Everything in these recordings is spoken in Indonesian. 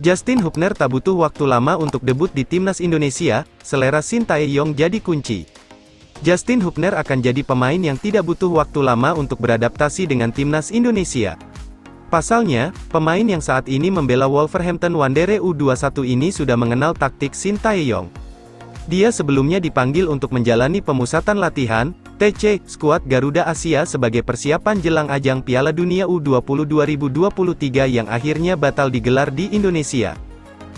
Justin Hubner tak butuh waktu lama untuk debut di timnas Indonesia, selera Shin Tae-yong jadi kunci. Justin Hubner akan jadi pemain yang tidak butuh waktu lama untuk beradaptasi dengan timnas Indonesia. Pasalnya, pemain yang saat ini membela Wolverhampton Wanderers U21 ini sudah mengenal taktik Shin Tae-yong. Dia sebelumnya dipanggil untuk menjalani pemusatan latihan, TC, skuad Garuda Asia sebagai persiapan jelang ajang Piala Dunia U20 2023 yang akhirnya batal digelar di Indonesia.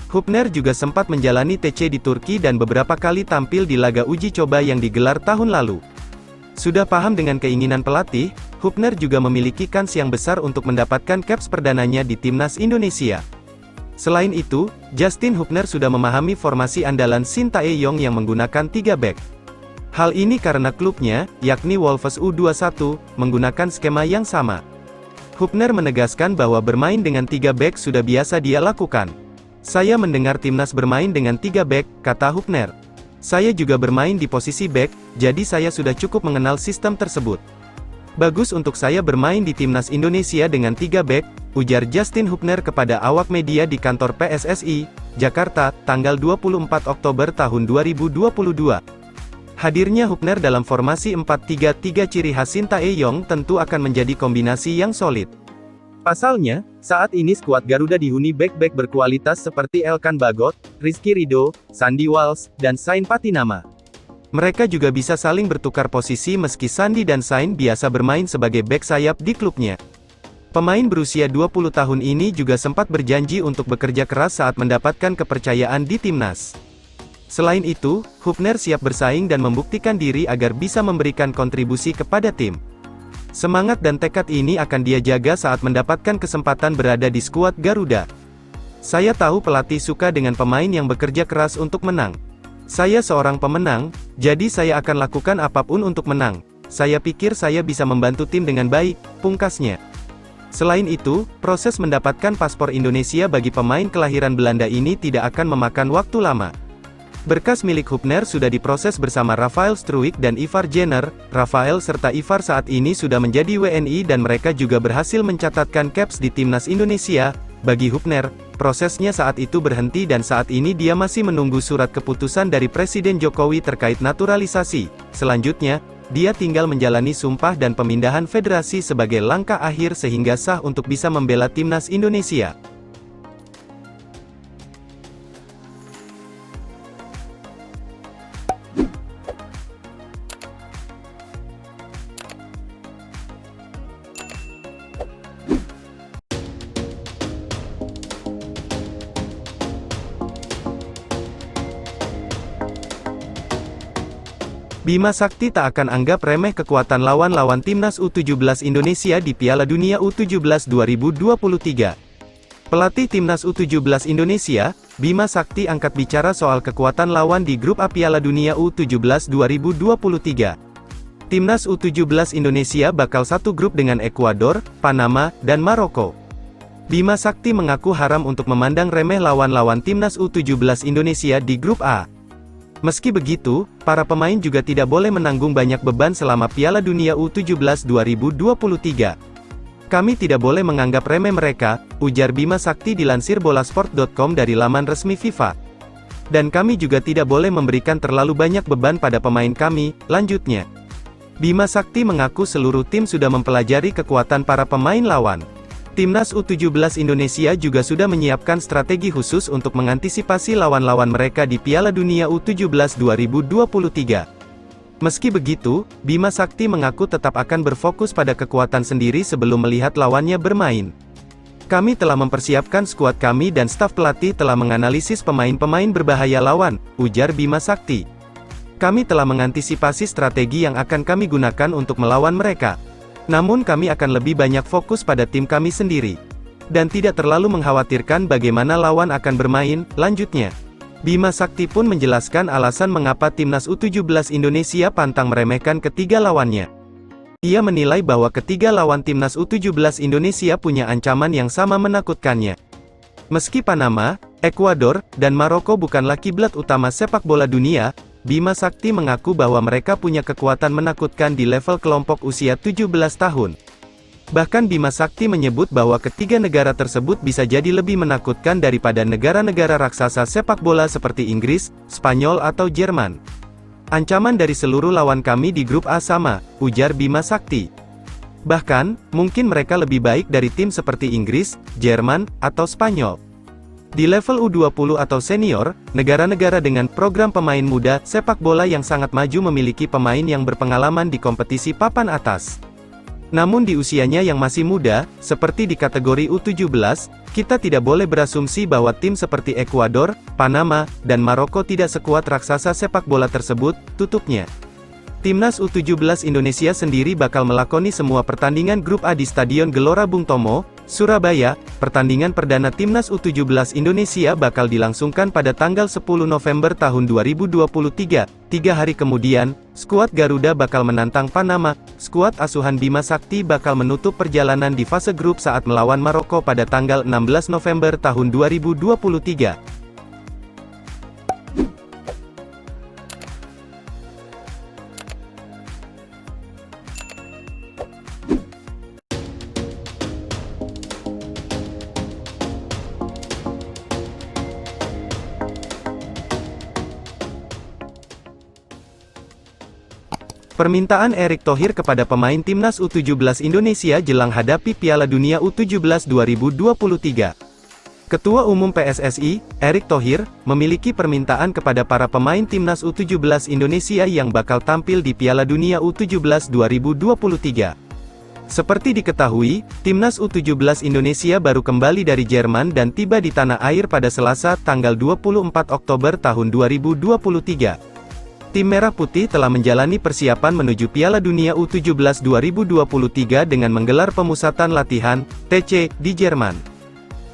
Hubner juga sempat menjalani TC di Turki dan beberapa kali tampil di laga uji coba yang digelar tahun lalu. Sudah paham dengan keinginan pelatih, Hubner juga memiliki kans yang besar untuk mendapatkan caps perdananya di timnas Indonesia. Selain itu, Justin Hubner sudah memahami formasi andalan Shin Tae-yong yang menggunakan 3 back. Hal ini karena klubnya, yakni Wolves U21, menggunakan skema yang sama. Hubner menegaskan bahwa bermain dengan 3 back sudah biasa dia lakukan. Saya mendengar timnas bermain dengan 3 back, kata Hubner. Saya juga bermain di posisi back, jadi saya sudah cukup mengenal sistem tersebut. Bagus untuk saya bermain di timnas Indonesia dengan 3 back, ujar Justin Hubner kepada awak media di kantor PSSI, Jakarta, tanggal 24 Oktober tahun 2022. Hadirnya Hubner dalam formasi 4-3-3 ciri khas Shin Tae-yong tentu akan menjadi kombinasi yang solid. Pasalnya, saat ini skuad Garuda dihuni back-back berkualitas seperti Elkan Bagot, Rizky Ridho, Sandy Walsh, dan Sain Patinama. Mereka juga bisa saling bertukar posisi meski Sandy dan Sain biasa bermain sebagai back sayap di klubnya. Pemain berusia 20 tahun ini juga sempat berjanji untuk bekerja keras saat mendapatkan kepercayaan di timnas. Selain itu, Hubner siap bersaing dan membuktikan diri agar bisa memberikan kontribusi kepada tim. Semangat dan tekad ini akan dia jaga saat mendapatkan kesempatan berada di skuad Garuda. Saya tahu pelatih suka dengan pemain yang bekerja keras untuk menang. Saya seorang pemenang, jadi saya akan lakukan apapun untuk menang. Saya pikir saya bisa membantu tim dengan baik, pungkasnya. Selain itu, proses mendapatkan paspor Indonesia bagi pemain kelahiran Belanda ini tidak akan memakan waktu lama. Berkas milik Hubner sudah diproses bersama Rafael Struijk dan Ivar Jenner. Rafael serta Ivar saat ini sudah menjadi WNI dan mereka juga berhasil mencatatkan caps di timnas Indonesia. Bagi Hubner, prosesnya saat itu berhenti dan saat ini dia masih menunggu surat keputusan dari Presiden Jokowi terkait naturalisasi. Selanjutnya, dia tinggal menjalani sumpah dan pemindahan federasi sebagai langkah akhir sehingga sah untuk bisa membela timnas Indonesia. Bima Sakti tak akan anggap remeh kekuatan lawan-lawan timnas U17 Indonesia di Piala Dunia U17 2023. Pelatih timnas U17 Indonesia, Bima Sakti angkat bicara soal kekuatan lawan di grup A Piala Dunia U17 2023. Timnas U17 Indonesia bakal satu grup dengan Ekuador, Panama, dan Maroko. Bima Sakti mengaku haram untuk memandang remeh lawan-lawan timnas U17 Indonesia di grup A. Meski begitu, para pemain juga tidak boleh menanggung banyak beban selama Piala Dunia U17 2023. Kami tidak boleh menganggap remeh mereka, ujar Bima Sakti dilansir bolasport.com dari laman resmi FIFA. Dan kami juga tidak boleh memberikan terlalu banyak beban pada pemain kami, lanjutnya. Bima Sakti mengaku seluruh tim sudah mempelajari kekuatan para pemain lawan. Timnas U17 Indonesia juga sudah menyiapkan strategi khusus untuk mengantisipasi lawan-lawan mereka di Piala Dunia U17 2023. Meski begitu, Bima Sakti mengaku tetap akan berfokus pada kekuatan sendiri sebelum melihat lawannya bermain. Kami telah mempersiapkan skuad kami dan staf pelatih telah menganalisis pemain-pemain berbahaya lawan, ujar Bima Sakti. Kami telah mengantisipasi strategi yang akan kami gunakan untuk melawan mereka. Namun kami akan lebih banyak fokus pada tim kami sendiri. Dan tidak terlalu mengkhawatirkan bagaimana lawan akan bermain, lanjutnya. Bima Sakti pun menjelaskan alasan mengapa timnas U17 Indonesia pantang meremehkan ketiga lawannya. Ia menilai bahwa ketiga lawan timnas U17 Indonesia punya ancaman yang sama menakutkannya. Meski Panama, Ekuador, dan Maroko bukanlah kiblat utama sepak bola dunia, Bima Sakti mengaku bahwa mereka punya kekuatan menakutkan di level kelompok usia 17 tahun. Bahkan Bima Sakti menyebut bahwa ketiga negara tersebut bisa jadi lebih menakutkan daripada negara-negara raksasa sepak bola seperti Inggris, Spanyol atau Jerman. Ancaman dari seluruh lawan kami di grup A sama, ujar Bima Sakti. Bahkan, mungkin mereka lebih baik dari tim seperti Inggris, Jerman, atau Spanyol. Di level U20 atau senior, negara-negara dengan program pemain muda sepak bola yang sangat maju memiliki pemain yang berpengalaman di kompetisi papan atas. Namun di usianya yang masih muda, seperti di kategori U17, kita tidak boleh berasumsi bahwa tim seperti Ekuador, Panama, dan Maroko tidak sekuat raksasa sepak bola tersebut, tutupnya. Timnas U17 Indonesia sendiri bakal melakoni semua pertandingan grup A di Stadion Gelora Bung Tomo, Surabaya. Pertandingan perdana Timnas U17 Indonesia bakal dilangsungkan pada tanggal 10 November tahun 2023. 3 hari kemudian, skuad Garuda bakal menantang Panama. Skuad asuhan Bima Sakti bakal menutup perjalanan di fase grup saat melawan Maroko pada tanggal 16 November tahun 2023. Permintaan Erick Thohir kepada pemain Timnas U17 Indonesia jelang hadapi Piala Dunia U17 2023. Ketua Umum PSSI, Erick Thohir, memiliki permintaan kepada para pemain Timnas U17 Indonesia yang bakal tampil di Piala Dunia U17 2023. Seperti diketahui, Timnas U17 Indonesia baru kembali dari Jerman dan tiba di tanah air pada Selasa, tanggal 24 Oktober tahun 2023. Tim Merah Putih telah menjalani persiapan menuju Piala Dunia U17 2023 dengan menggelar pemusatan latihan, TC, di Jerman.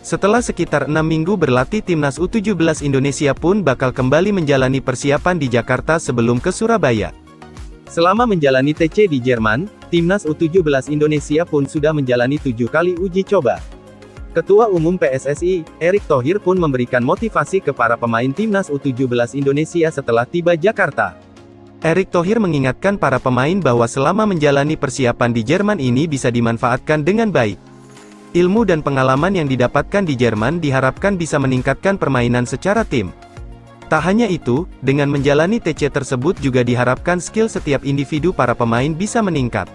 Setelah sekitar 6 minggu berlatih, Timnas U17 Indonesia pun bakal kembali menjalani persiapan di Jakarta sebelum ke Surabaya. Selama menjalani TC di Jerman, Timnas U17 Indonesia pun sudah menjalani 7 kali uji coba. Ketua Umum PSSI, Erick Thohir pun memberikan motivasi ke para pemain Timnas U17 Indonesia setelah tiba Jakarta. Erick Thohir mengingatkan para pemain bahwa selama menjalani persiapan di Jerman ini bisa dimanfaatkan dengan baik. Ilmu dan pengalaman yang didapatkan di Jerman diharapkan bisa meningkatkan permainan secara tim. Tak hanya itu, dengan menjalani TC tersebut juga diharapkan skill setiap individu para pemain bisa meningkat.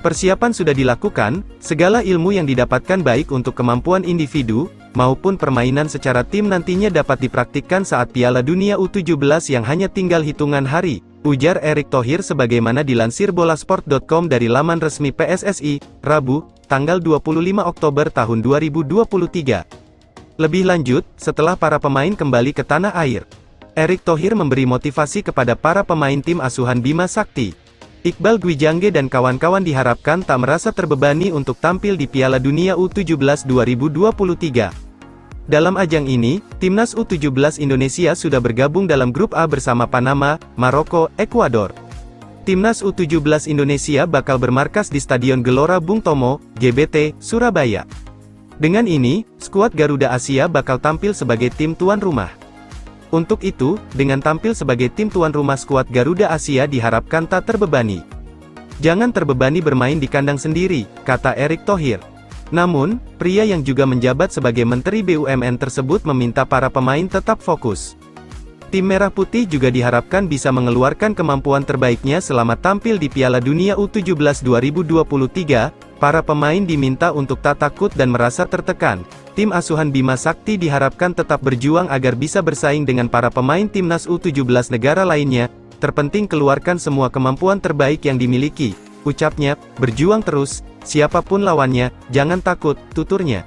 Persiapan sudah dilakukan, segala ilmu yang didapatkan baik untuk kemampuan individu, maupun permainan secara tim nantinya dapat dipraktikkan saat Piala Dunia U17 yang hanya tinggal hitungan hari, ujar Erick Thohir sebagaimana dilansir bolasport.com dari laman resmi PSSI, Rabu, tanggal 25 Oktober tahun 2023. Lebih lanjut, setelah para pemain kembali ke tanah air, Erick Thohir memberi motivasi kepada para pemain tim asuhan Bima Sakti. Iqbal Gwijangge dan kawan-kawan diharapkan tak merasa terbebani untuk tampil di Piala Dunia U17 2023. Dalam ajang ini, Timnas U17 Indonesia sudah bergabung dalam grup A bersama Panama, Maroko, Ekuador. Timnas U17 Indonesia bakal bermarkas di Stadion Gelora Bung Tomo, GBT, Surabaya. Dengan ini, skuad Garuda Asia bakal tampil sebagai tim tuan rumah. Untuk itu, dengan tampil sebagai tim tuan rumah, skuad Garuda Asia diharapkan tak terbebani. Jangan terbebani bermain di kandang sendiri, kata Erick Thohir. Namun, pria yang juga menjabat sebagai Menteri BUMN tersebut meminta para pemain tetap fokus. Tim Merah Putih juga diharapkan bisa mengeluarkan kemampuan terbaiknya selama tampil di Piala Dunia U17 2023. Para pemain diminta untuk tak takut dan merasa tertekan. Tim asuhan Bima Sakti diharapkan tetap berjuang agar bisa bersaing dengan para pemain Timnas U17 negara lainnya. Terpenting keluarkan semua kemampuan terbaik yang dimiliki, ucapnya. Berjuang terus, siapapun lawannya, jangan takut, tuturnya.